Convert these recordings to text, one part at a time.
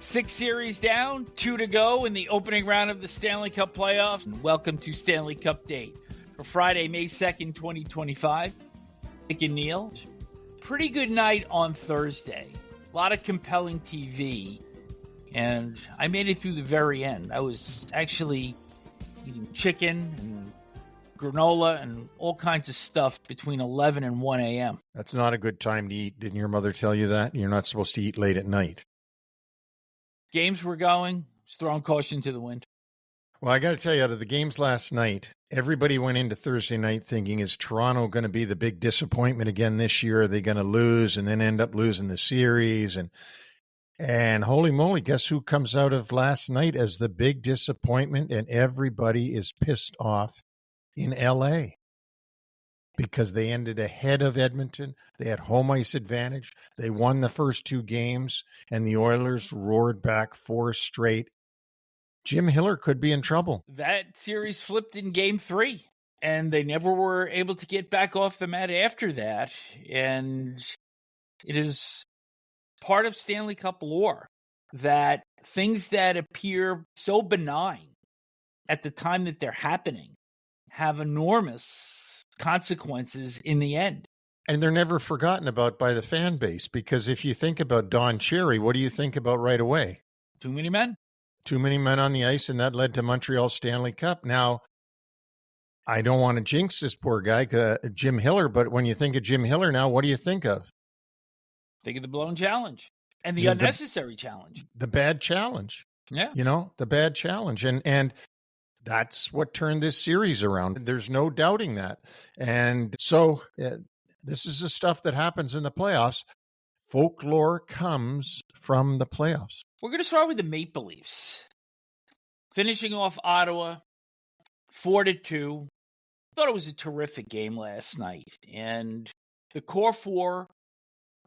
6 series down, 2 to go in the opening round of the Stanley Cup playoffs. Welcome to Stanley Cup Date for Friday, May 2nd, 2025. Nick and Neil. Pretty good night on Thursday. A lot of compelling TV. And I made it through the very end. I was actually eating chicken and granola and all kinds of stuff between 11 and 1 a.m. That's not a good time to eat. Didn't your mother tell you that? You're not supposed to eat late at night. Games were going. Just throwing caution to the wind. Well, I got to tell you, out of the games last night, everybody went into Thursday night thinking, is Toronto going to be the big disappointment again this year? Are they going to lose and then end up losing the series? And holy moly, guess who comes out of last night as the big disappointment? And everybody is pissed off in L.A. because they ended ahead of Edmonton. They had home ice advantage. They won the first 2 games, and the Oilers roared back 4 straight. Jim Hiller could be in trouble. That series flipped in Game 3, and they never were able to get back off the mat after that. And it is part of Stanley Cup lore that things that appear so benign at the time that they're happening have enormous consequences in the end. And they're never forgotten about by the fan base, because if you think about Don Cherry, what do you think about right away? Too many men. Too many men on the ice, and that led to Montreal's Stanley Cup. Now, I don't want to jinx this poor guy, Jim Hiller, but when you think of Jim Hiller now, what do you think of? Think of the blown challenge and the unnecessary challenge. The bad challenge. Yeah. You know, the bad challenge. And that's what turned this series around. There's no doubting that. And so this is the stuff that happens in the playoffs. Folklore comes from the playoffs. We're going to start with the Maple Leafs. Finishing off Ottawa 4-2. Thought it was a terrific game last night. And the core 4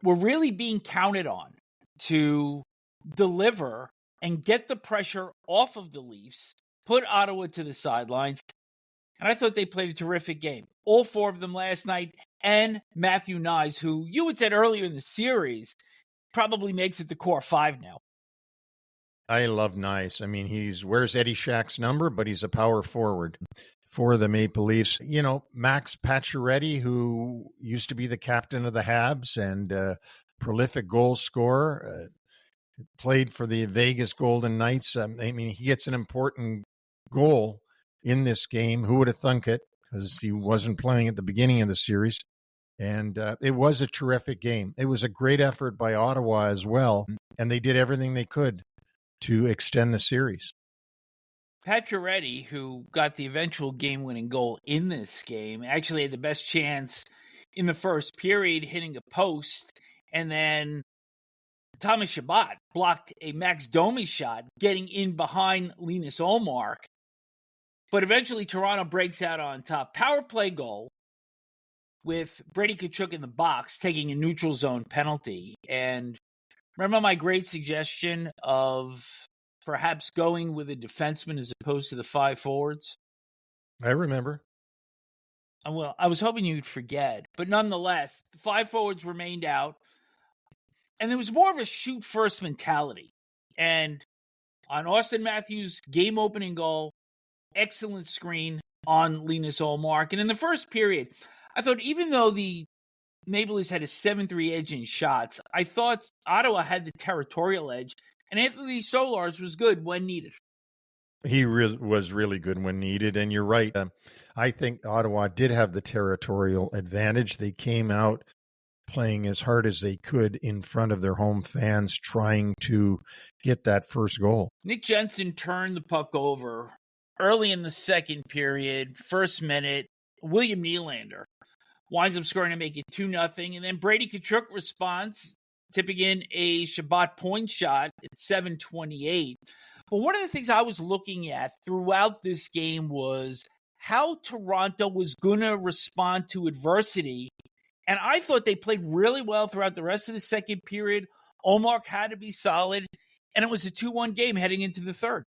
were really being counted on to deliver and get the pressure off of the Leafs, put Ottawa to the sidelines. And I thought they played a terrific game. All 4 of them last night. And Matthew Nyes, who you had said earlier in the series, probably makes it the core 5 now. I love Nyes. I mean, he's wears Eddie Shack's number, but he's a power forward for the Maple Leafs. You know, Max Pacioretty, who used to be the captain of the Habs and prolific goal scorer, played for the Vegas Golden Knights. I mean, he gets an important goal in this game. Who would have thunk it? Because he wasn't playing at the beginning of the series. And it was a terrific game. It was a great effort by Ottawa as well. And they did everything they could to extend the series. Pacioretty, who got the eventual game-winning goal in this game, actually had the best chance in the first period, hitting a post. And then Thomas Chabot blocked a Max Domi shot, getting in behind Linus Ullmark. But eventually Toronto breaks out on top. Power play goal with Brady Tkachuk in the box taking a neutral zone penalty. And remember my great suggestion of perhaps going with a defenseman as opposed to the 5 forwards? I remember. Well, I was hoping you'd forget. But nonetheless, the 5 forwards remained out. And there was more of a shoot-first mentality. And on Auston Matthews' game-opening goal, excellent screen on Linus Ullmark. And in the first period, I thought even though the Maple Leafs had a 7-3 edge in shots, I thought Ottawa had the territorial edge, and Anthony Solars was good when needed. He was really good when needed, and you're right. I think Ottawa did have the territorial advantage. They came out playing as hard as they could in front of their home fans, trying to get that first goal. Nick Jensen turned the puck over early in the second period, first minute. William Nylander winds up scoring to make it 2-0, and then Brady Tkachuk responds, tipping in a Chabot point shot at 7:28. But one of the things I was looking at throughout this game was how Toronto was going to respond to adversity. And I thought they played really well throughout the rest of the second period. Ullmark had to be solid, and it was a 2-1 game heading into the third.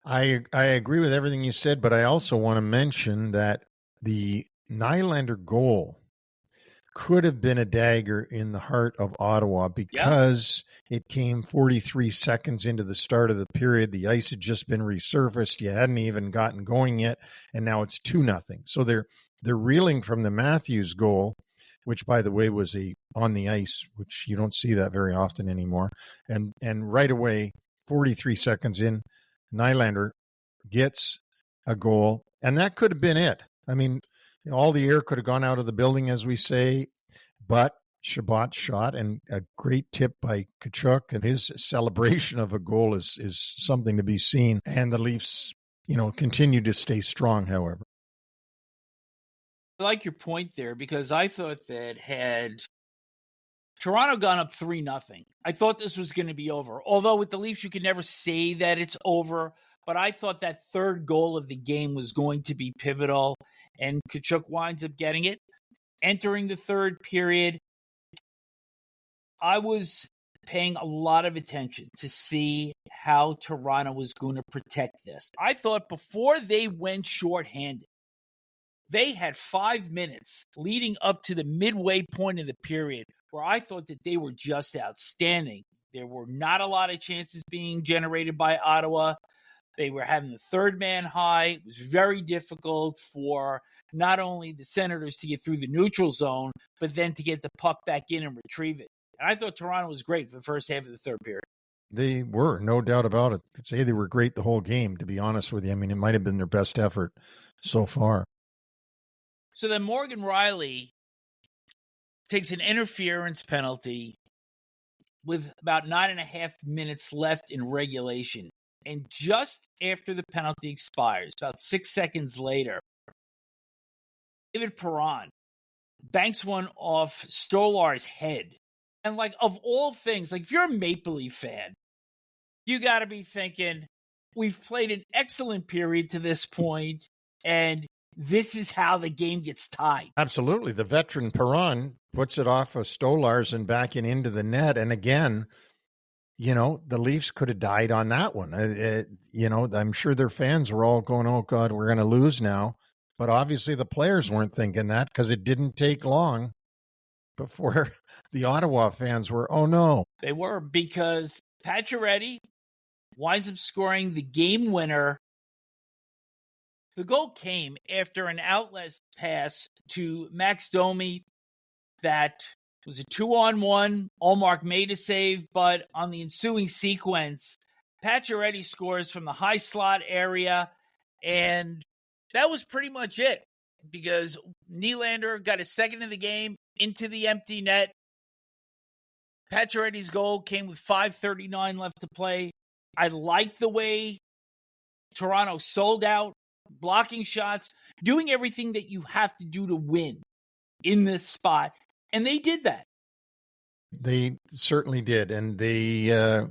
I agree with everything you said, but I also want to mention that the Nylander goal could have been a dagger in the heart of Ottawa because it came 43 seconds into the start of the period. The ice had just been resurfaced. You hadn't even gotten going yet, and now it's 2-0. So they're reeling from the Matthews goal, which, by the way, was on the ice, which you don't see that very often anymore. And right away, 43 seconds in, Nylander gets a goal, and that could have been it. I mean, all the air could have gone out of the building, as we say, but Shabbat shot, and a great tip by Tkachuk, and his celebration of a goal is something to be seen. And the Leafs, continue to stay strong, however. I like your point there, because I thought that had Toronto gone up 3-0, I thought this was going to be over. Although with the Leafs, you can never say that it's over, but I thought that third goal of the game was going to be pivotal, and Tkachuk winds up getting it. Entering the third period, I was paying a lot of attention to see how Toronto was going to protect this. I thought before they went shorthanded, they had 5 minutes leading up to the midway point of the period where I thought that they were just outstanding. There were not a lot of chances being generated by Ottawa. They were having the third man high. It was very difficult for not only the Senators to get through the neutral zone, but then to get the puck back in and retrieve it. And I thought Toronto was great for the first half of the third period. They were, no doubt about it. I'd say they were great the whole game, to be honest with you. I mean, it might have been their best effort so far. So then Morgan Riley takes an interference penalty with about 9.5 minutes left in regulation. And just after the penalty expires, about 6 seconds later, David Perron banks one off Stolar's head. And of all things, if you're a Maple Leaf fan, you got to be thinking, we've played an excellent period to this point, and this is how the game gets tied. Absolutely. The veteran Perron puts it off of Stolar's and back into the net. And again, the Leafs could have died on that one. I'm sure their fans were all going, oh, God, we're going to lose now. But obviously the players weren't thinking that, because it didn't take long before the Ottawa fans were, oh, no. They were, because Pacioretty winds up scoring the game winner. The goal came after an outlet pass to Max Domi that was a 2-on-1. Ullmark made a save, but on the ensuing sequence, Pacioretty scores from the high slot area, and that was pretty much it, because Nylander got his second of the game into the empty net. Pacioretty's goal came with 5:39 left to play. I like the way Toronto sold out, blocking shots, doing everything that you have to do to win in this spot. And they did that. They certainly did. And they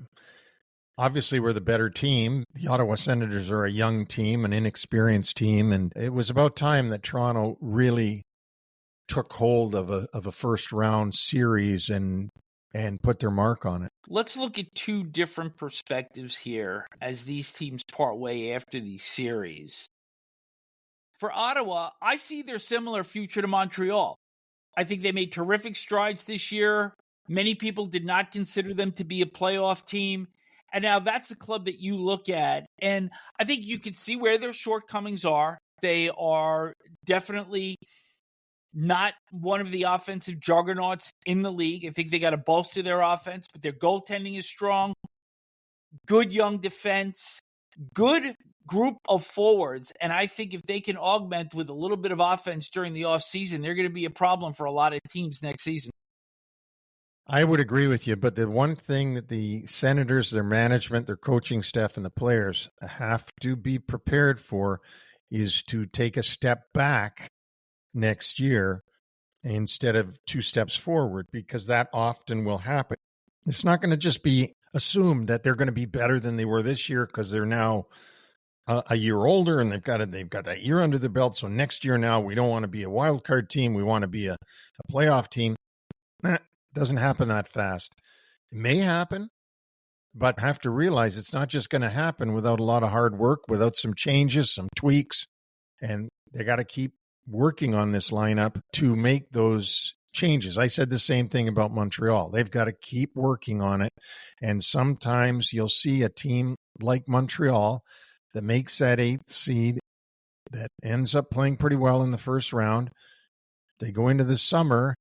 obviously were the better team. The Ottawa Senators are a young team, an inexperienced team. And it was about time that Toronto really took hold of a first round series and put their mark on it. Let's look at two different perspectives here as these teams part way after the series. For Ottawa, I see their similar future to Montreal. I think they made terrific strides this year. Many people did not consider them to be a playoff team. And now that's a club that you look at, and I think you can see where their shortcomings are. They are definitely not one of the offensive juggernauts in the league. I think they got to bolster their offense, but their goaltending is strong. Good young defense, good group of forwards. And I think if they can augment with a little bit of offense during the offseason, they're going to be a problem for a lot of teams next season. I would agree with you, but the one thing that the Senators, their management, their coaching staff, and the players have to be prepared for is to take a step back next year instead of 2 steps forward, because that often will happen. It's not going to just be assumed that they're going to be better than they were this year because they're now a year older and they've got that year under their belt. So next year now we don't want to be a wild card team. We want to be a playoff team. Doesn't happen that fast. It may happen, but have to realize it's not just going to happen without a lot of hard work, without some changes, some tweaks, and they got to keep working on this lineup to make those changes. I said the same thing about Montreal. They've got to keep working on it. And sometimes you'll see a team like Montreal that makes that 8th seed that ends up playing pretty well in the first round. They go into the summer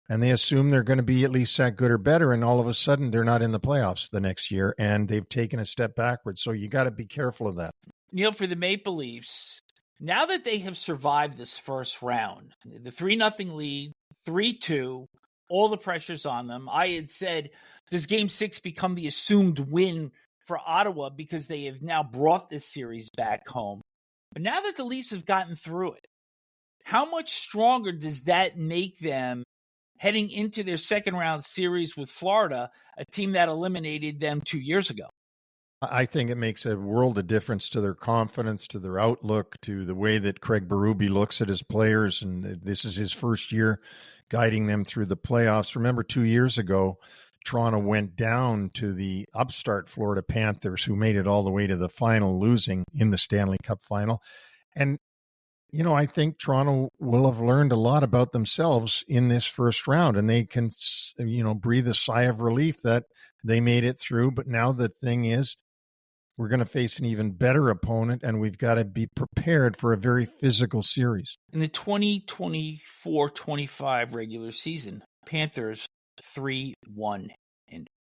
and they assume they're going to be at least that good or better, and all of a sudden they're not in the playoffs the next year, and they've taken a step backwards. So you got to be careful of that. Neil, for the Maple Leafs, now that they have survived this first round, the 3-0 lead, 3-2, all the pressure's on them. I had said, does Game 6 become the assumed win for Ottawa because they have now brought this series back home? But now that the Leafs have gotten through it, how much stronger does that make them heading into their second round series with Florida, a team that eliminated them 2 years ago? I think it makes a world of difference to their confidence, to their outlook, to the way that Craig Berube looks at his players. And this is his first year guiding them through the playoffs. Remember, 2 years ago, Toronto went down to the upstart Florida Panthers, who made it all the way to the final, losing in the Stanley Cup final. And, you know, I think Toronto will have learned a lot about themselves in this first round, and they can, you know, breathe a sigh of relief that they made it through. But now the thing is, we're going to face an even better opponent, and we've got to be prepared for a very physical series. In the 2024-25 regular season, Panthers 3-1-0.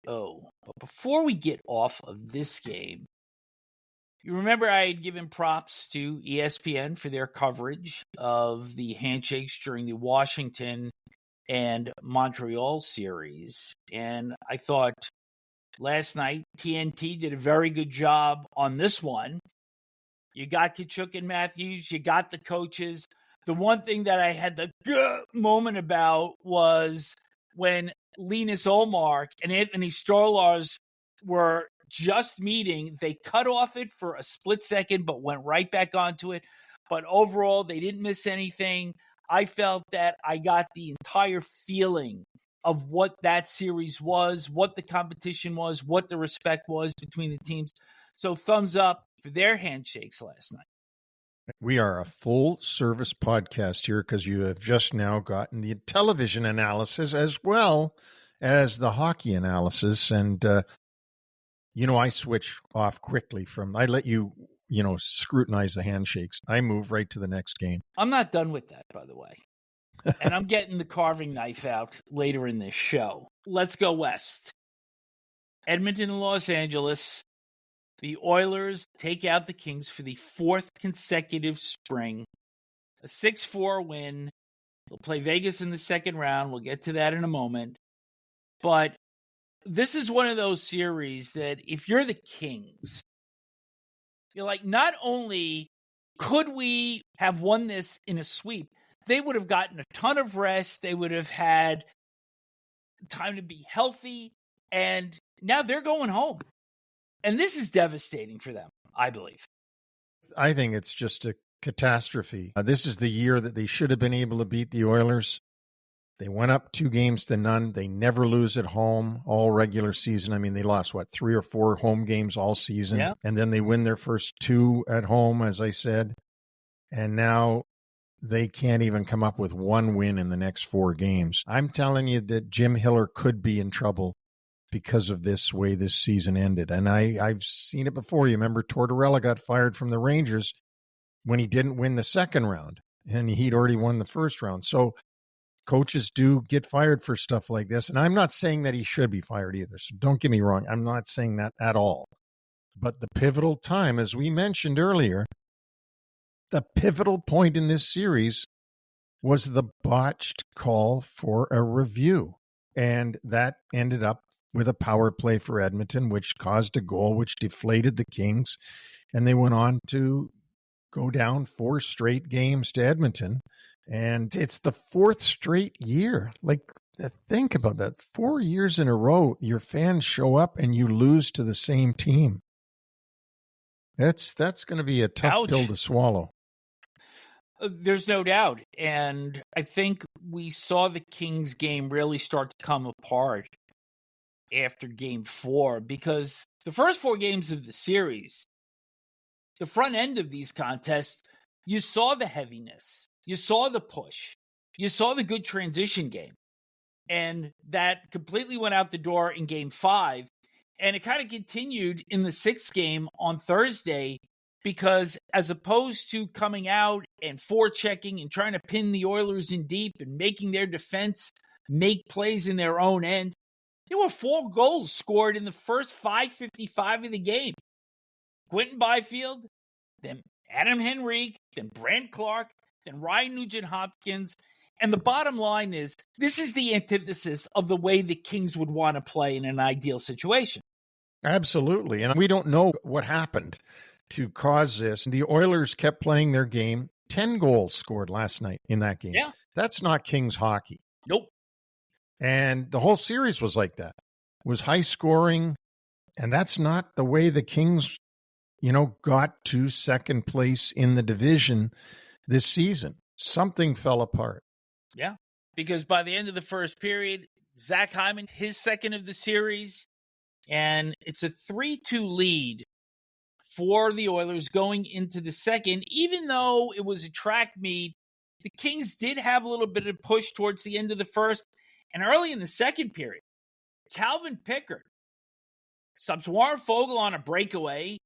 But before we get off of this game, you remember I had given props to ESPN for their coverage of the handshakes during the Washington and Montreal series. And I thought last night, TNT did a very good job on this one. You got Tkachuk and Matthews. You got the coaches. The one thing that I had the moment about was when Linus Ullmark and Anthony Stolarz were just meeting. They cut off it for a split second, but went right back onto it. But overall, they didn't miss anything. I felt that I got the entire feeling of what that series was, what the competition was, what the respect was between the teams. So thumbs up for their handshakes last night. We are a full-service podcast here because you have just now gotten the television analysis as well as the hockey analysis. And, you know, I switch off quickly I let you, you know, scrutinize the handshakes. I move right to the next game. I'm not done with that, by the way. And I'm getting the carving knife out later in this show. Let's go west. Edmonton and Los Angeles. The Oilers take out the Kings for the 4th consecutive spring. A 6-4 win. They'll play Vegas in the second round. We'll get to that in a moment. But this is one of those series that if you're the Kings, you're like, not only could we have won this in a sweep, they would have gotten a ton of rest. They would have had time to be healthy. And now they're going home. And this is devastating for them, I believe. I think it's just a catastrophe. This is the year that they should have been able to beat the Oilers. They went up 2-0. They never lose at home all regular season. I mean, they lost, 3 or 4 home games all season. Yeah. And then they win their first 2 at home, as I said. And now they can't even come up with 1 win in the next 4 games. I'm telling you that Jim Hiller could be in trouble because of this way this season ended. And I've seen it before. You remember Tortorella got fired from the Rangers when he didn't win the second round, and he'd already won the first round. So coaches do get fired for stuff like this. And I'm not saying that he should be fired either. So don't get me wrong. I'm not saying that at all. But the pivotal time, as we mentioned earlier, the pivotal point in this series was the botched call for a review. And that ended up with a power play for Edmonton, which caused a goal, which deflated the Kings. And they went on to go down 4 straight games to Edmonton. And it's the 4th straight year. Like, think about that. 4 years in a row, your fans show up and you lose to the same team. That's going to be a tough pill to swallow. There's no doubt. And I think we saw the Kings game really start to come apart after game 4, because the first 4 games of the series, the front end of these contests, you saw the heaviness. You saw the push. You saw the good transition game. And that completely went out the door in game 5. And it kind of continued in the 6th game on Thursday, because as opposed to coming out and forechecking and trying to pin the Oilers in deep and making their defense make plays in their own end, there were 4 goals scored in the first 5:55 of the game. Quentin Byfield, then Adam Henrique, then Brant Clark, then Ryan Nugent-Hopkins. And the bottom line is, this is the antithesis of the way the Kings would want to play in an ideal situation. Absolutely. And we don't know what happened to cause this. The Oilers kept playing their game. 10 goals scored last night in that game. Yeah. That's not Kings hockey. Nope. And the whole series was like that. It was high scoring. And that's not the way the Kings, got to second place in the division this season. Something fell apart. Yeah. Because by the end of the first period, Zach Hyman, his second of the series, and it's a 3-2 lead for the Oilers going into the second. Even though it was a track meet, the Kings did have a little bit of push towards the end of the first. And early in the second period, Calvin Pickard subs Warren Fogle on a breakaway,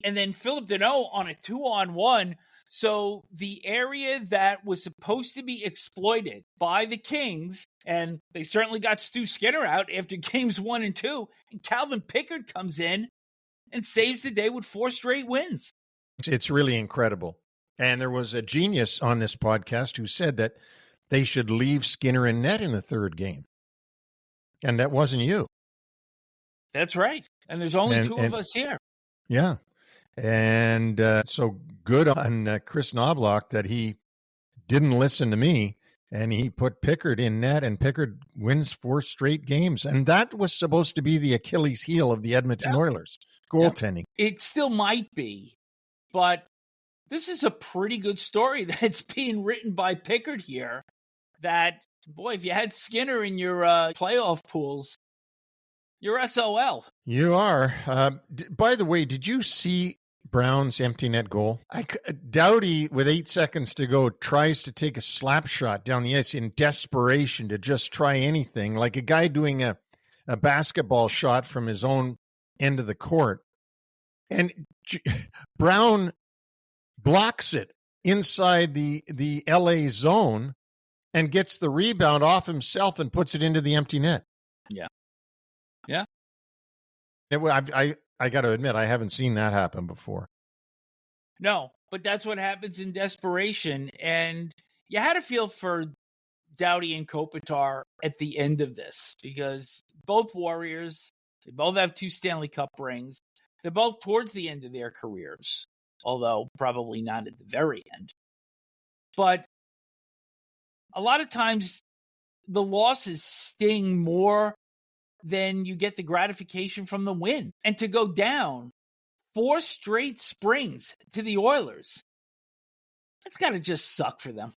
and then Philip Deneau on a 2-on-1. So the area that was supposed to be exploited by the Kings, and they certainly got Stu Skinner out after games 1 and 2, and Calvin Pickard comes in and saves the day with 4 straight wins. It's really incredible. And there was a genius on this podcast who said that they should leave Skinner in net in the third game. And that wasn't you. That's right. And there's only two of us here. Yeah. And so good on Chris Knobloch that he didn't listen to me and he put Pickard in net, and Pickard wins 4 straight games. And that was supposed to be the Achilles heel of the Edmonton Oilers, goaltending. It still might be, but this is a pretty good story that's being written by Pickard here, that, boy, if you had Skinner in your playoff pools, you're SOL. You are. By the way, did you see Brown's empty net goal? Doughty, with 8 seconds to go, tries to take a slap shot down the ice in desperation to just try anything, like a guy doing a basketball shot from his own end of the court. And Brown blocks it inside the LA zone and gets the rebound off himself and puts it into the empty net. Yeah. Yeah. I got to admit, I haven't seen that happen before. No, but that's what happens in desperation. And you had to feel for Doughty and Kopitar at the end of this, because both Warriors, they both have 2 Stanley Cup rings. They're both towards the end of their careers, although probably not at the very end. But a lot of times the losses sting more than you get the gratification from the win. And to go down 4 straight springs to the Oilers, that's got to just suck for them.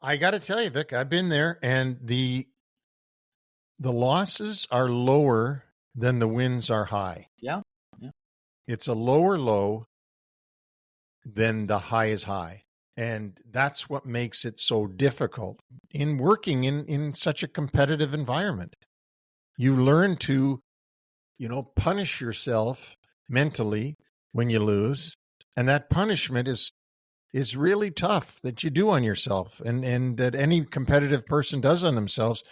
I got to tell you, Vic, I've been there, and the losses are lower than the wins are high. Yeah. It's a lower low than the high is high. And that's what makes it so difficult in working in such a competitive environment. You learn to, punish yourself mentally when you lose. And that punishment is really tough that you do on yourself and that any competitive person does on themselves.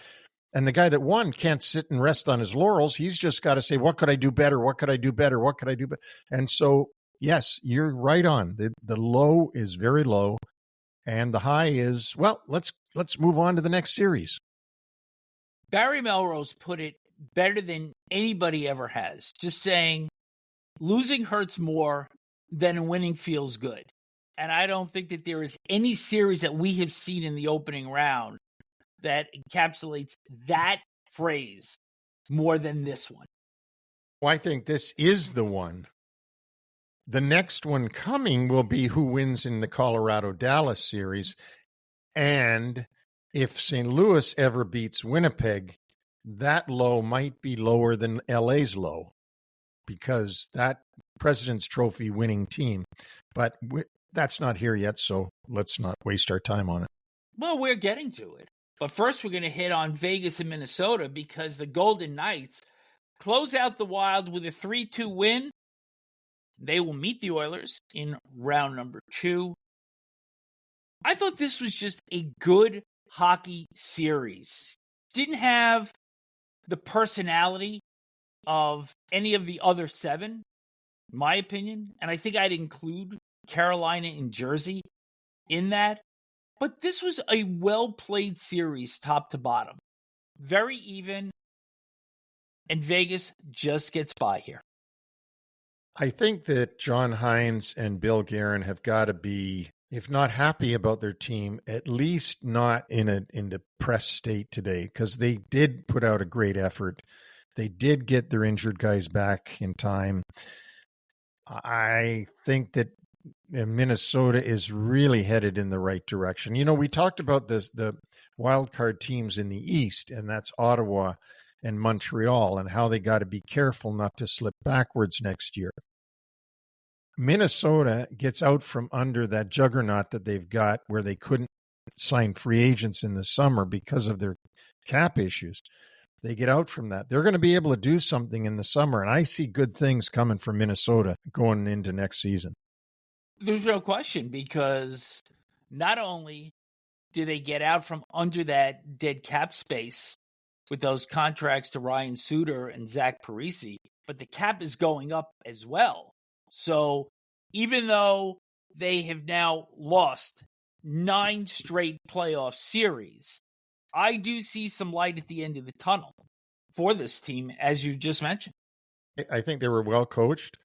And the guy that won can't sit and rest on his laurels. He's just got to say, what could I do better? What could I do better? What could I do better? And so, yes, you're right on. The low is very low. And the high is, well, let's move on to the next series. Barry Melrose put it better than anybody ever has, just saying losing hurts more than winning feels good. And I don't think that there is any series that we have seen in the opening round that encapsulates that phrase more than this one. Well, I think this is the one. The next one coming will be who wins in the Colorado-Dallas series. And if St. Louis ever beats Winnipeg, that low might be lower than LA's low, because that President's Trophy winning team. But that's not here yet, so let's not waste our time on it. Well, we're getting to it. But first, we're going to hit on Vegas and Minnesota because the Golden Knights close out the Wild with a 3-2 win. They will meet the Oilers in round number 2. I thought this was just a good hockey series. Didn't have the personality of any of the other 7, in my opinion. And I think I'd include Carolina and Jersey in that. But this was a well-played series top to bottom. Very even. And Vegas just gets by here. I think that John Hines and Bill Guerin have got to be, if not happy about their team, at least not in a depressed state today, because they did put out a great effort. They did get their injured guys back in time. I think that Minnesota is really headed in the right direction. You know, we talked about the wild card teams in the East, and that's Ottawa and Montreal, and how they got to be careful not to slip backwards next year. Minnesota gets out from under that juggernaut that they've got, where they couldn't sign free agents in the summer because of their cap issues. They get out from that. They're going to be able to do something in the summer, and I see good things coming for Minnesota going into next season. There's no question, because not only do they get out from under that dead cap space with those contracts to Ryan Suter and Zach Parise, but the cap is going up as well. So even though they have now lost 9 straight playoff series, I do see some light at the end of the tunnel for this team, as you just mentioned. I think they were well coached.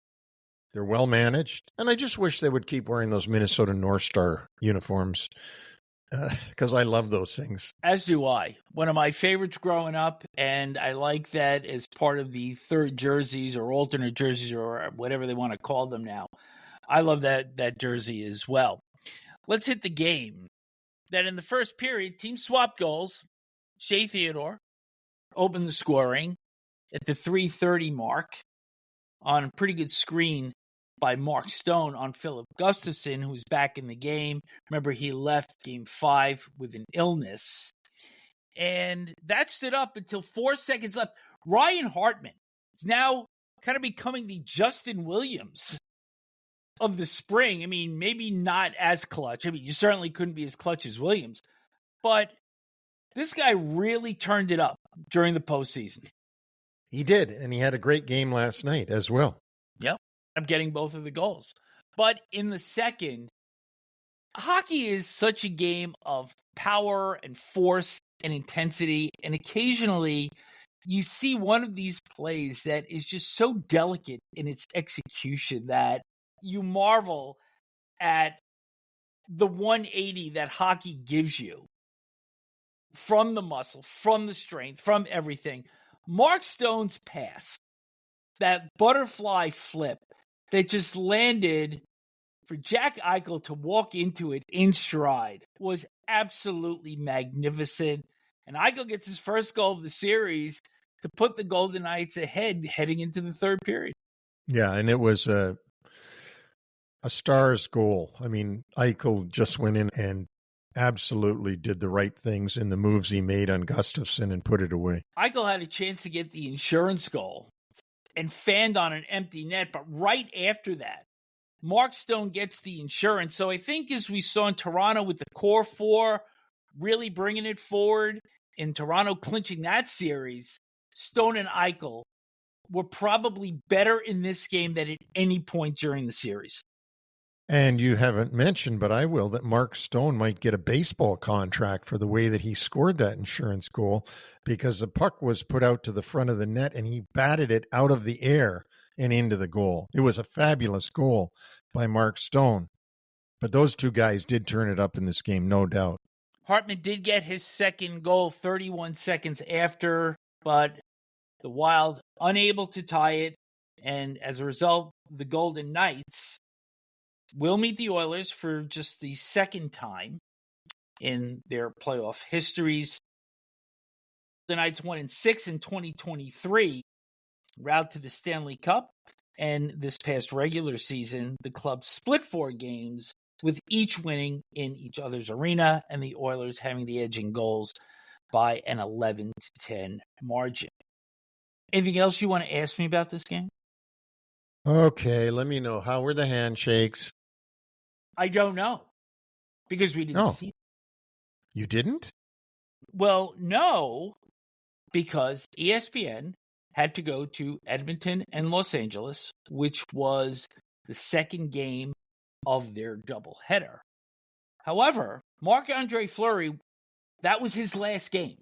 They're well managed. And I just wish they would keep wearing those Minnesota North Star uniforms, because I love those things. As do I. One of my favorites growing up, and I like that as part of the third jerseys or alternate jerseys or whatever they want to call them now. I love that jersey as well. Let's hit the game. That in the first period, team swapped goals. Shea Theodore opened the scoring at the 3:30 mark on a pretty good screen by Mark Stone on Philip Gustafsson, who's back in the game. Remember, he left Game 5 with an illness. And that stood up until 4 seconds left. Ryan Hartman is now kind of becoming the Justin Williams of the spring. I mean, maybe not as clutch. I mean, you certainly couldn't be as clutch as Williams. But this guy really turned it up during the postseason. He did, and he had a great game last night as well. Yep. I'm getting both of the goals. But in the second, hockey is such a game of power and force and intensity. And occasionally you see one of these plays that is just so delicate in its execution that you marvel at the 180 that hockey gives you from the muscle, from the strength, from everything. Mark Stone's pass, that butterfly flip that just landed for Jack Eichel to walk into it in stride, was absolutely magnificent. And Eichel gets his first goal of the series to put the Golden Knights ahead heading into the third period. Yeah, and it was a Stars goal. I mean, Eichel just went in and absolutely did the right things in the moves he made on Gustafsson and put it away. Eichel had a chance to get the insurance goal and fanned on an empty net, but right after that, Mark Stone gets the insurance. So I think, as we saw in Toronto with the core 4 really bringing it forward, in Toronto clinching that series, Stone and Eichel were probably better in this game than at any point during the series. And you haven't mentioned, but I will, that Mark Stone might get a baseball contract for the way that he scored that insurance goal, because the puck was put out to the front of the net and he batted it out of the air and into the goal. It was a fabulous goal by Mark Stone. But those two guys did turn it up in this game, no doubt. Hartman did get his second goal 31 seconds after, but the Wild unable to tie it. And as a result, the Golden Knights will meet the Oilers for just the second time in their playoff histories. The Knights won in 6 in 2023, route to the Stanley Cup. And this past regular season, the club split 4 games, with each winning in each other's arena and the Oilers having the edge in goals. by an 11-10 margin. Anything else you want to ask me about this game? Okay, let me know. How were the handshakes? I don't know because we didn't see them. You didn't? Well, no, because ESPN had to go to Edmonton and Los Angeles, which was the second game of their doubleheader. However, Marc-Andre Fleury, that was his last game.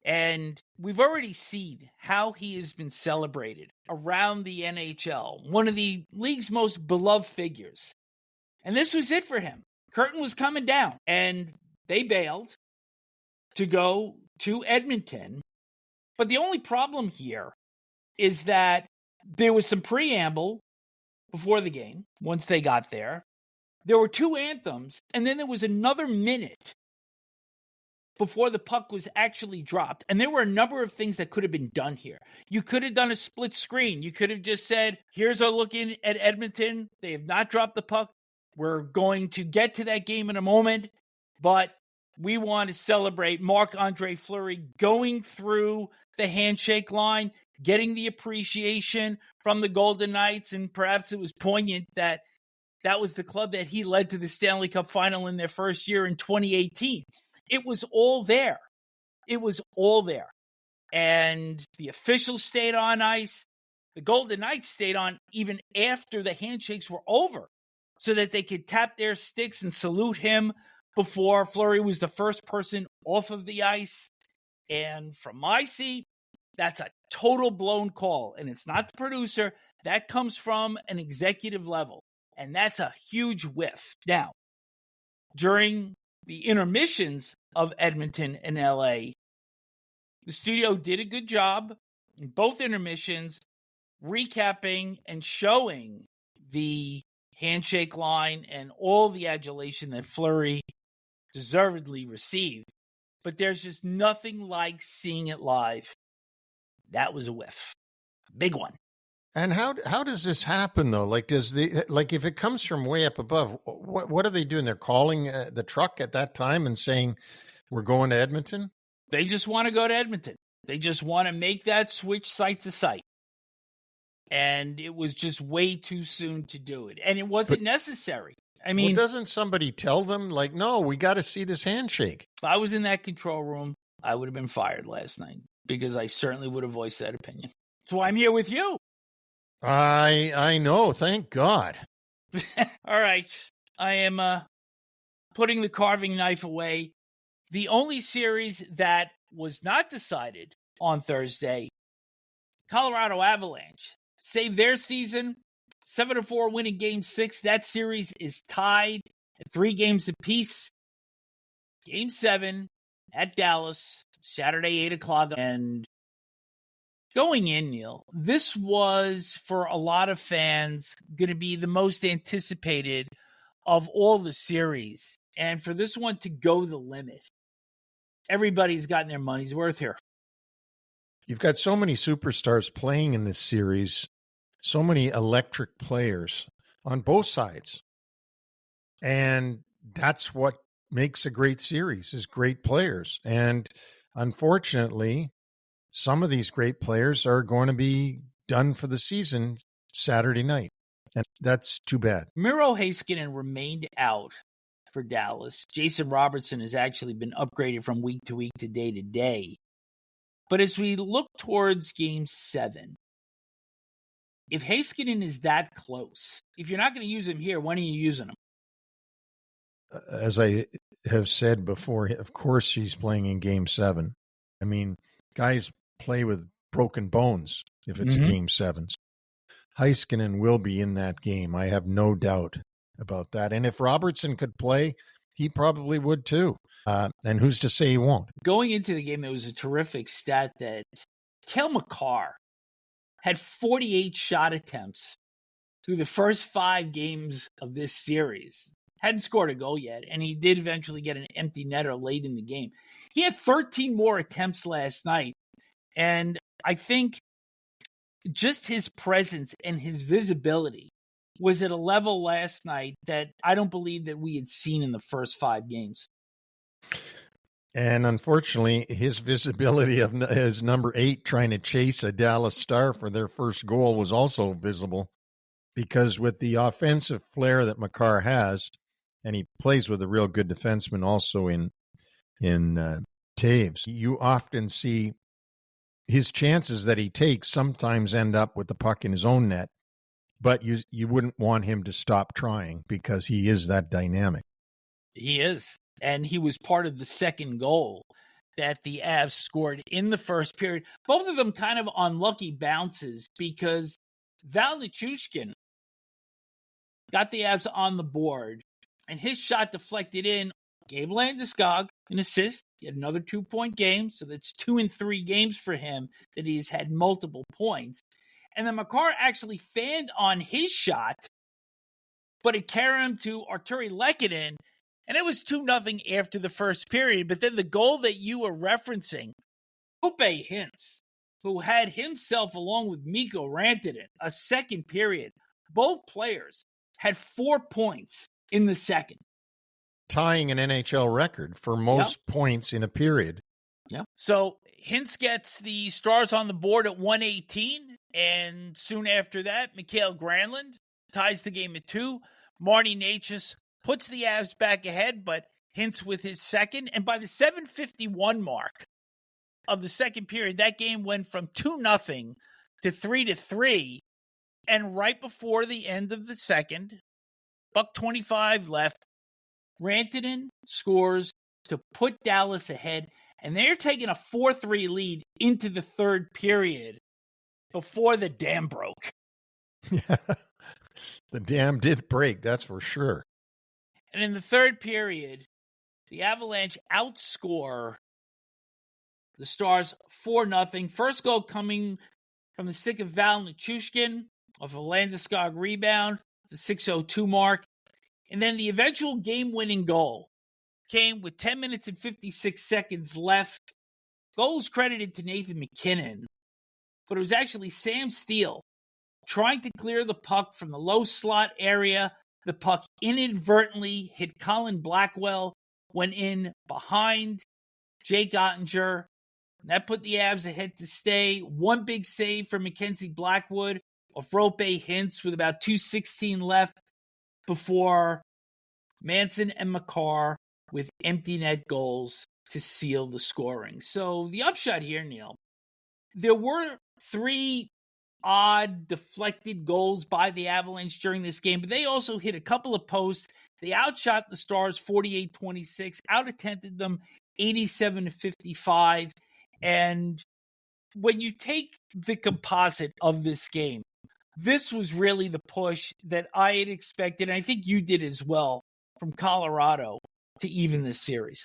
And we've already seen how he has been celebrated around the NHL, one of the league's most beloved figures. And this was it for him. Curtain was coming down, and they bailed to go to Edmonton. But the only problem here is that there was some preamble before the game, once they got there. There were two anthems, and then there was another minute before the puck was actually dropped. And there were a number of things that could have been done here. You could have done a split screen. You could have just said, here's our look in at Edmonton. They have not dropped the puck. We're going to get to that game in a moment, but we want to celebrate Marc-Andre Fleury going through the handshake line, getting the appreciation from the Golden Knights, and perhaps it was poignant that that was the club that he led to the Stanley Cup final in their first year in 2018. It was all there. It was all there. And the officials stayed on ice. The Golden Knights stayed on even after the handshakes were over so that they could tap their sticks and salute him before Fleury was the first person off of the ice. And from my seat, that's a total blown call. And it's not the producer. That comes from an executive level. And that's a huge whiff. Now, during the intermissions of Edmonton and LA, the studio did a good job in both intermissions, recapping and showing the handshake line and all the adulation that Fleury deservedly received. But there's just nothing like seeing it live. That was a whiff. Big one. And how does this happen though? Like, if it comes from way up above, what are they doing? They're calling the truck at that time and saying, we're going to Edmonton? They just want to go to Edmonton. They just want to make that switch site to site. And it was just way too soon to do it. And it wasn't necessary. I mean, doesn't somebody tell them, like, no, we got to see this handshake? If I was in that control room, I would have been fired last night because I certainly would have voiced that opinion. That's why I'm here with you. I know. Thank God. All right. I am putting the carving knife away. The only series that was not decided on Thursday, Colorado Avalanche saved their season, 7-4 winning Game 6. That series is tied at 3 games apiece. Game 7 at Dallas, Saturday, 8 o'clock. And going in, Neil, this was, for a lot of fans, going to be the most anticipated of all the series. And for this one to go the limit, everybody's gotten their money's worth here. You've got so many superstars playing in this series, so many electric players on both sides. And that's what makes a great series, is great players. And unfortunately, some of these great players are going to be done for the season Saturday night. And that's too bad. Miro Heiskanen remained out for Dallas. Jason Robertson has actually been upgraded from week to week to day. But as we look towards Game 7, if Heiskanen is that close, if you're not going to use him here, when are you using him? As I have said before, of course he's playing in Game 7. I mean, guys play with broken bones if it's a Game 7. Heiskanen will be in that game. I have no doubt about that. And if Robertson could play, he probably would too. And who's to say he won't? Going into the game, there was a terrific stat that Cale Makar had 48 shot attempts through the first 5 games of this series. Hadn't scored a goal yet, and he did eventually get an empty netter late in the game. He had 13 more attempts last night, and I think just his presence and his visibility was at a level last night that I don't believe that we had seen in the first 5 games. And unfortunately, his visibility of his number 8 trying to chase a Dallas Star for their first goal was also visible, because with the offensive flair that Makar has, and he plays with a real good defenseman also in Taves, you often see his chances that he takes sometimes end up with the puck in his own net, but you wouldn't want him to stop trying because he is that dynamic. He is. And he was part of the second goal that the Avs scored in the first period. Both of them kind of unlucky bounces because Val Nichushkin got the Avs on the board, and his shot deflected in. Gabe Landeskog, an assist. He had another 2-point game, so that's 2 in 3 games for him that he's had multiple points. And then Makar actually fanned on his shot, but it carried him to Arturi Lehkonen, and it was 2-0 after the first period. But then the goal that you were referencing, Roope Hintz, who had himself, along with Mikko Rantanen, a second period. Both players had 4 points in the second. Tying an NHL record for most points in a period. Yeah. So Hintz gets the Stars on the board at 118, and soon after that, Mikael Granlund ties the game at 2. Marty Necas puts the Avs back ahead, but Hintz with his second. And by the 7:51 mark of the second period, that game went from 2-0 to 3-3. And right before the end of the second, $1:25 left, Rantanen scores to put Dallas ahead, and they're taking a 4-3 lead into the third period before the dam broke. Yeah, the dam did break, that's for sure. And in the third period, the Avalanche outscore the Stars 4-0. First goal coming from the stick of Val Nichushkin off a Landeskog rebound, the 6:02 mark. And then the eventual game-winning goal came with 10 minutes and 56 seconds left. Goal was credited to Nathan MacKinnon, but it was actually Sam Steele trying to clear the puck from the low slot area. The puck inadvertently hit Colin Blackwell, went in behind Jake Ottinger. That put the Avs ahead to stay. One big save from Mackenzie Blackwood of Roope Hintz with about 2:16 left before Manson and Makar with empty net goals to seal the scoring. So the upshot here, Neil, there were 3 odd deflected goals by the Avalanche during this game, but they also hit a couple of posts. They outshot the Stars 48-26, out-attempted them 87-55. And when you take the composite of this game, this was really the push that I had expected, and I think you did as well, from Colorado to even this series.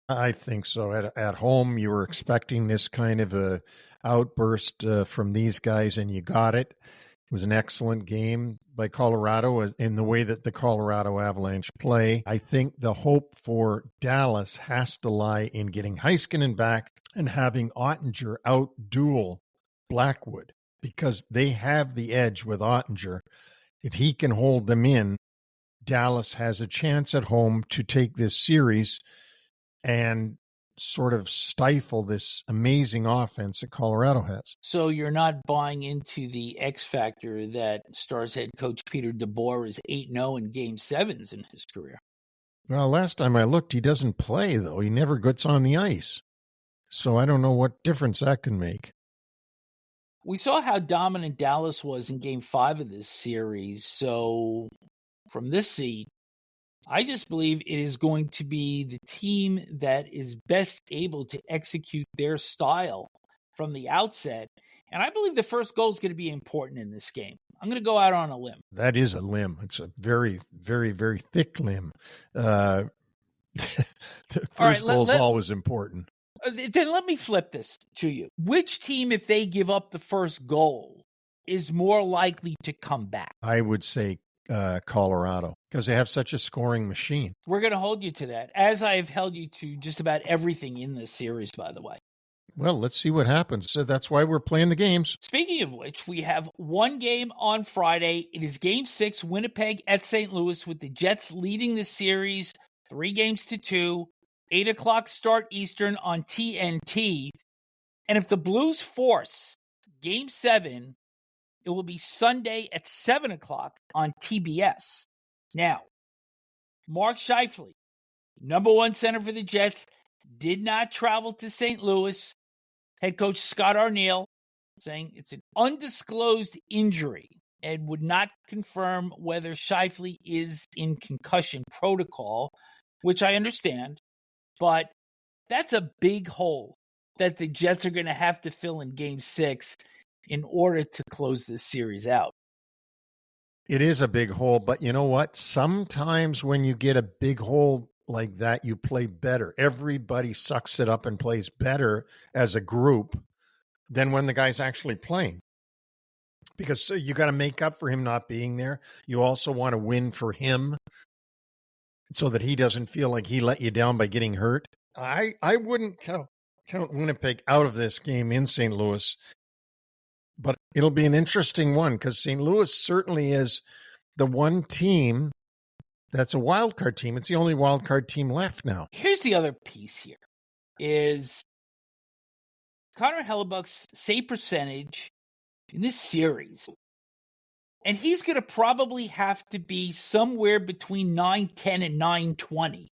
I think so. At home, you were expecting this kind of a outburst from these guys, and you got it. It was an excellent game by Colorado in the way that the Colorado Avalanche play. I think the hope for Dallas has to lie in getting Heiskanen back and having Ottinger out-duel Blackwood, because they have the edge with Ottinger. If he can hold them in, Dallas has a chance at home to take this series and sort of stifle this amazing offense that Colorado has. So you're not buying into the X factor that Stars head coach Peter DeBoer is 8-0 in Game 7s in his career? Well, last time I looked, he doesn't play, though. He never gets on the ice. So I don't know what difference that can make. We saw how dominant Dallas was in Game 5 of this series. So from this seat, I just believe it is going to be the team that is best able to execute their style from the outset. And I believe the first goal is going to be important in this game. I'm going to go out on a limb. That is a limb. It's a very, very, very thick limb. The first goal is always important. Then let me flip this to you. Which team, if they give up the first goal, is more likely to come back? I would say Colorado, because they have such a scoring machine. We're going to hold you to that, as I have held you to just about everything in this series, by the way. Well, let's see what happens. So that's why we're playing the games. Speaking of which, we have one game on Friday. It is Game 6, Winnipeg at St. Louis, with the Jets leading the series 3-2. 8 o'clock start Eastern on TNT. And if the Blues force Game 7, it will be Sunday at 7 o'clock on TBS. Now, Mark Scheifele, number one center for the Jets, did not travel to St. Louis. Head coach Scott Arniel saying it's an undisclosed injury and would not confirm whether Scheifele is in concussion protocol, which I understand. But that's a big hole that the Jets are going to have to fill in Game 6 in order to close this series out. It is a big hole, but you know what? Sometimes when you get a big hole like that, you play better. Everybody sucks it up and plays better as a group than when the guy's actually playing. Because you got to make up for him not being there. You also want to win for him so that he doesn't feel like he let you down by getting hurt. I wouldn't count Winnipeg out of this game in St. Louis, but it'll be an interesting one because St. Louis certainly is the one team that's a wild card team. It's the only wild card team left now. Here's the other piece here is Connor Hellebuck's save percentage in this series. And he's going to probably have to be somewhere between 910 and 920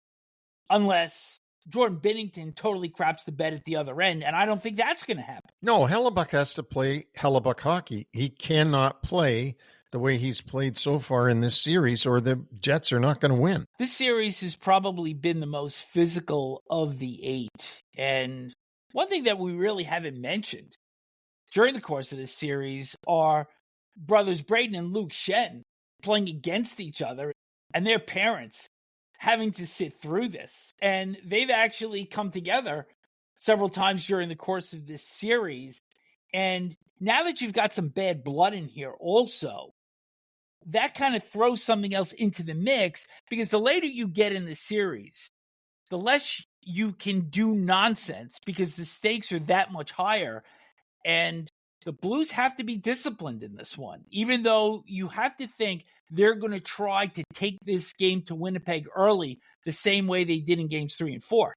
unless Jordan Binnington totally craps the bed at the other end, and I don't think that's going to happen. No, Hellebuck has to play Hellebuck hockey. He cannot play the way he's played so far in this series, or the Jets are not going to win. This series has probably been the most physical of the 8, and one thing that we really haven't mentioned during the course of this series are brothers Braden and Luke Shen playing against each other and their parents having to sit through this. And they've actually come together several times during the course of this series. And now that you've got some bad blood in here also, that kind of throws something else into the mix, because the later you get in the series, the less you can do nonsense because the stakes are that much higher. And the Blues have to be disciplined in this one, even though you have to think they're going to try to take this game to Winnipeg early the same way they did in games 3 and 4.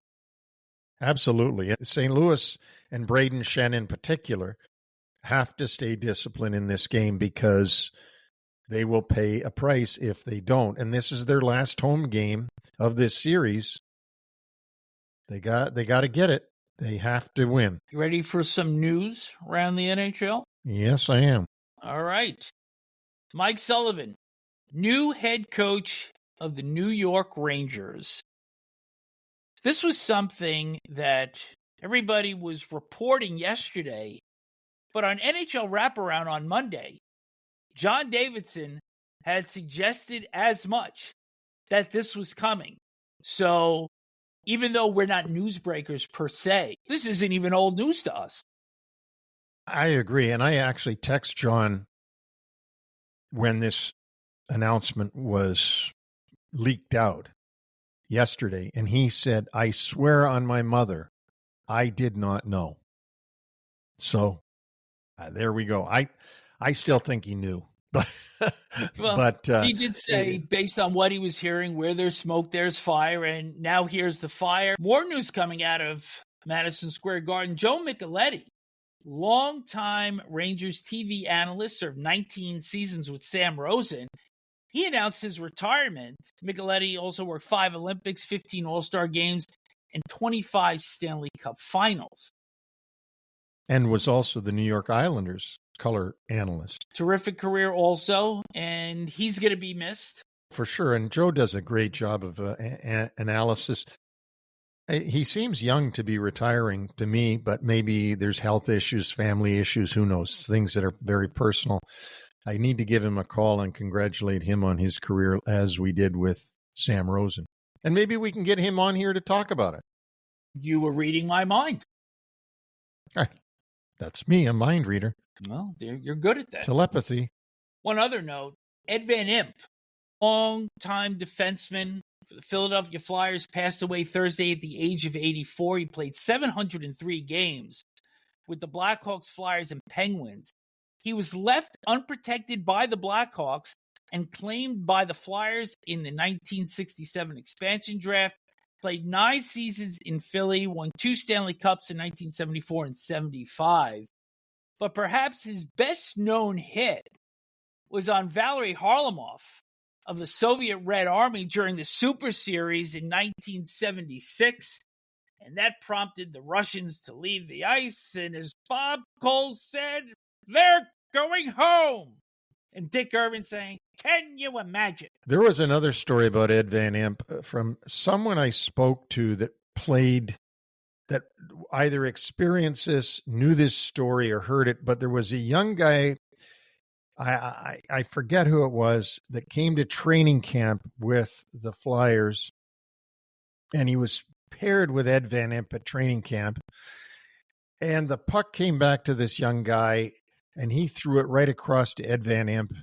Absolutely. St. Louis and Braden Shen in particular have to stay disciplined in this game because they will pay a price if they don't. And this is their last home game of this series. They got to get it. They have to win. You ready for some news around the NHL? Yes, I am. All right. Mike Sullivan, new head coach of the New York Rangers. This was something that everybody was reporting yesterday, but on NHL Wraparound on Monday, John Davidson had suggested as much that this was coming. So even though we're not newsbreakers per se, this isn't even old news to us. I agree. And I actually text John when this announcement was leaked out yesterday. And he said, I swear on my mother, I did not know. So there we go. I still think he knew. But he did say, based on what he was hearing, where there's smoke, there's fire, and now here's the fire. More news coming out of Madison Square Garden. Joe Micheletti, longtime Rangers TV analyst, served 19 seasons with Sam Rosen. He announced his retirement. Micheletti also worked 5 Olympics, 15 All-Star games, and 25 Stanley Cup finals. And was also the New York Islanders color analyst. Terrific career also, and he's going to be missed. For sure, and Joe does a great job of analysis. He seems young to be retiring to me, but maybe there's health issues, family issues, who knows, things that are very personal. I need to give him a call and congratulate him on his career as we did with Sam Rosen. And maybe we can get him on here to talk about it. You were reading my mind. That's me, a mind reader. Well, you're good at that. Telepathy. One other note, Ed Van Impe, long-time defenseman for the Philadelphia Flyers, passed away Thursday at the age of 84. He played 703 games with the Blackhawks, Flyers, and Penguins. He was left unprotected by the Blackhawks and claimed by the Flyers in the 1967 expansion draft. played 9 seasons in Philly, won 2 Stanley Cups in 1974 and 75. But perhaps his best-known hit was on Valery Harlamov of the Soviet Red Army during the Super Series in 1976. And that prompted the Russians to leave the ice. And as Bob Cole said, they're going home. And Dick Irvin saying, can you imagine? There was another story about Ed Van Impe from someone I spoke to that played, that either experienced this, knew this story, or heard it. But there was a young guy, I forget who it was, that came to training camp with the Flyers. And he was paired with Ed Van Impe at training camp. And the puck came back to this young guy, and he threw it right across to Ed Van Impe.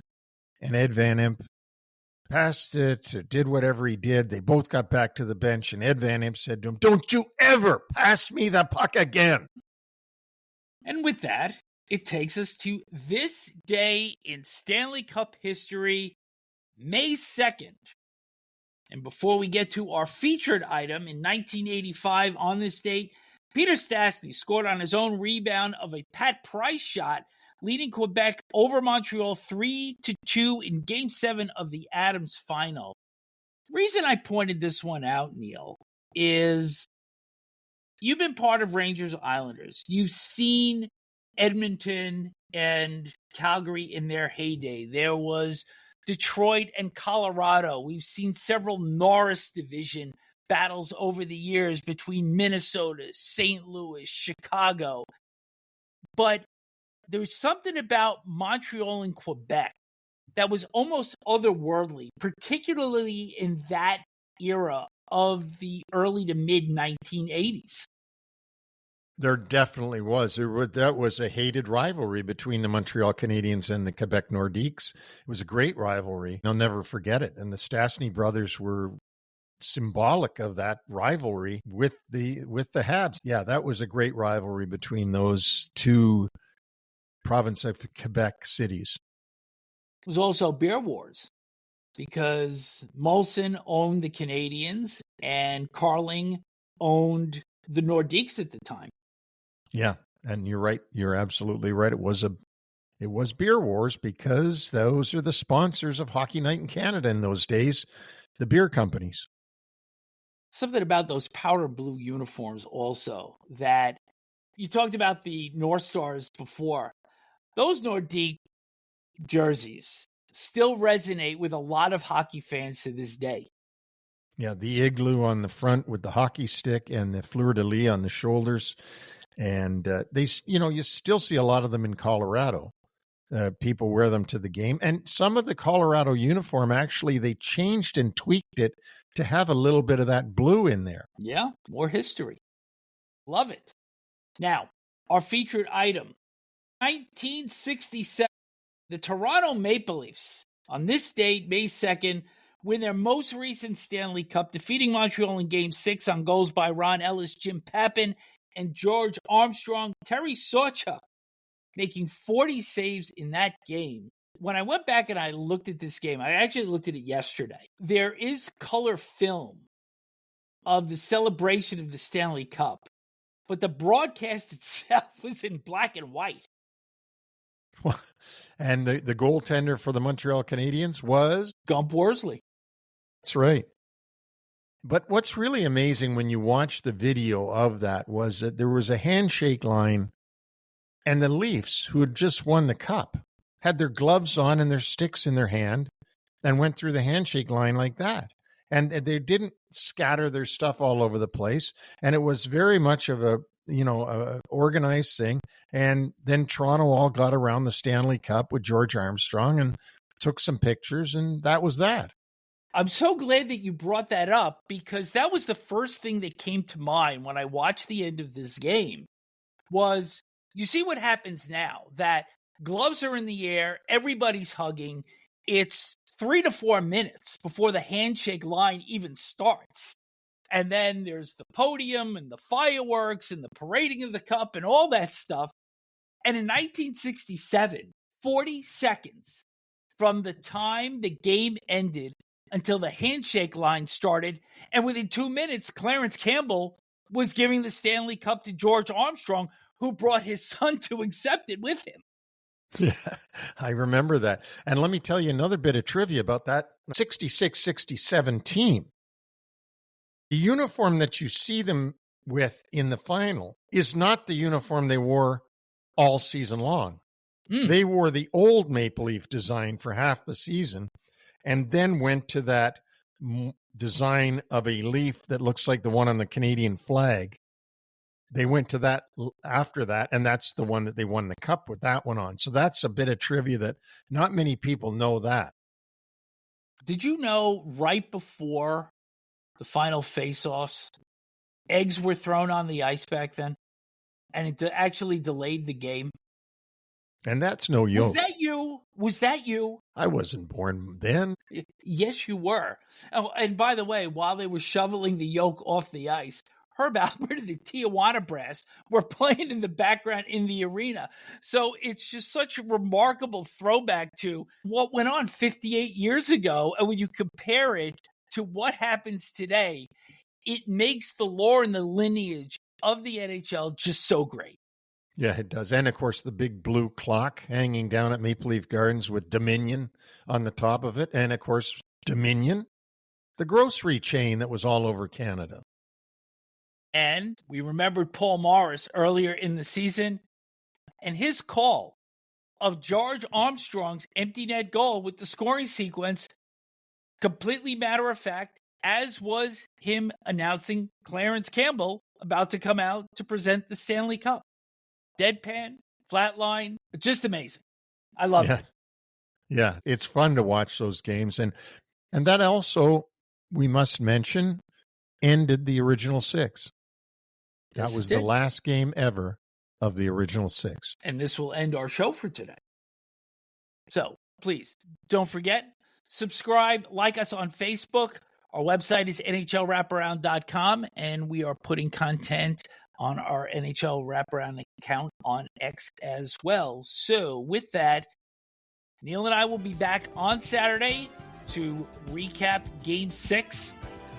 And Ed Van Impe passed it, did whatever he did. They both got back to the bench, and Ed Van Impe said to him, "Don't you ever pass me the puck again." And with that, it takes us to this day in Stanley Cup history, May 2nd. And before we get to our featured item, in 1985 on this date, Peter Stastny scored on his own rebound of a Pat Price shot, leading Quebec over Montreal 3-2 in Game 7 of the Adams Final. The reason I pointed this one out, Neil, is you've been part of Rangers Islanders. You've seen Edmonton and Calgary in their heyday. There was Detroit and Colorado. We've seen several Norris division battles over the years between Minnesota, St. Louis, Chicago. But there's something about Montreal and Quebec that was almost otherworldly, particularly in that era of the early to mid 1980s. There definitely was. That was a hated rivalry between the Montreal Canadiens and the Quebec Nordiques. It was a great rivalry. I'll never forget it. And the Stastny brothers were symbolic of that rivalry with the Habs. Yeah, that was a great rivalry between those two province of Quebec cities. It was also beer wars because Molson owned the Canadiens and Carling owned the Nordiques at the time. Yeah, and you're right. You're absolutely right. It was beer wars because those are the sponsors of Hockey Night in Canada in those days, the beer companies. Something about those powder blue uniforms also, that you talked about the North Stars before. Those Nordique jerseys still resonate with a lot of hockey fans to this day. Yeah, the igloo on the front with the hockey stick and the fleur-de-lis on the shoulders. And they, you still see a lot of them in Colorado. People wear them to the game. And some of the Colorado uniform, actually, they changed and tweaked it to have a little bit of that blue in there. Yeah, more history. Love it. Now, our featured item, 1967, the Toronto Maple Leafs, on this date, May 2nd, win their most recent Stanley Cup, defeating Montreal in Game 6 on goals by Ron Ellis, Jim Pappin, and George Armstrong. Terry Sawchuk making 40 saves in that game. When I went back and I looked at this game, I actually looked at it yesterday. There is color film of the celebration of the Stanley Cup, but the broadcast itself was in black and white. And the goaltender for the Montreal Canadiens was? Gump Worsley. That's right. But what's really amazing when you watch the video of that was that there was a handshake line, and the Leafs, who had just won the cup, had their gloves on and their sticks in their hand and went through the handshake line like that. And they didn't scatter their stuff all over the place. And it was very much of a organized thing. And then Toronto all got around the Stanley Cup with George Armstrong and took some pictures, and that was that. I'm so glad that you brought that up, because that was the first thing that came to mind when I watched the end of this game. Was, you see what happens now, that gloves are in the air, everybody's hugging. It's 3 to 4 minutes before the handshake line even starts. And then there's the podium and the fireworks and the parading of the cup and all that stuff. And in 1967, 40 seconds from the time the game ended until the handshake line started. And within 2 minutes, Clarence Campbell was giving the Stanley Cup to George Armstrong, who brought his son to accept it with him. Yeah, I remember that. And let me tell you another bit of trivia about that 66-67 team. The uniform that you see them with in the final is not the uniform they wore all season long. They wore the old Maple Leaf design for half the season and then went to that design of a leaf that looks like the one on the Canadian flag. They went to that after that, and that's the one that they won the cup with that one on. So that's a bit of trivia that not many people know that. Did you know right before the final face-offs, eggs were thrown on the ice back then? And it actually delayed the game. And that's no yoke. Was that you? Was that you? I wasn't born then. Yes, you were. Oh, and by the way, while they were shoveling the yoke off the ice, Herb Alpert and the Tijuana Brass were playing in the background in the arena. So it's just such a remarkable throwback to what went on 58 years ago. And when you compare it to what happens today, it makes the lore and the lineage of the NHL just so great. Yeah, it does. And, of course, the big blue clock hanging down at Maple Leaf Gardens with Dominion on the top of it. And, of course, Dominion, the grocery chain that was all over Canada. And we remembered Paul Morris earlier in the season and his call of George Armstrong's empty net goal with the scoring sequence, completely matter of fact, as was him announcing Clarence Campbell about to come out to present the Stanley Cup. Deadpan, flatline, just amazing. I love it. Yeah, it's fun to watch those games. And that also, we must mention, ended the original six. That was the last game ever of the original six. And this will end our show for today. So please don't forget, subscribe, like us on Facebook. Our website is NHLWraparound.com, and we are putting content on our NHL Wraparound account on X as well. So with that, Neil and I will be back on Saturday to recap Game 6,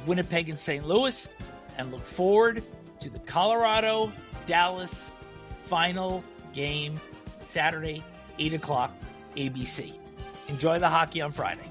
Winnipeg and St. Louis, and look forward to the Colorado-Dallas final game Saturday, 8 o'clock ABC. Enjoy the hockey on Friday.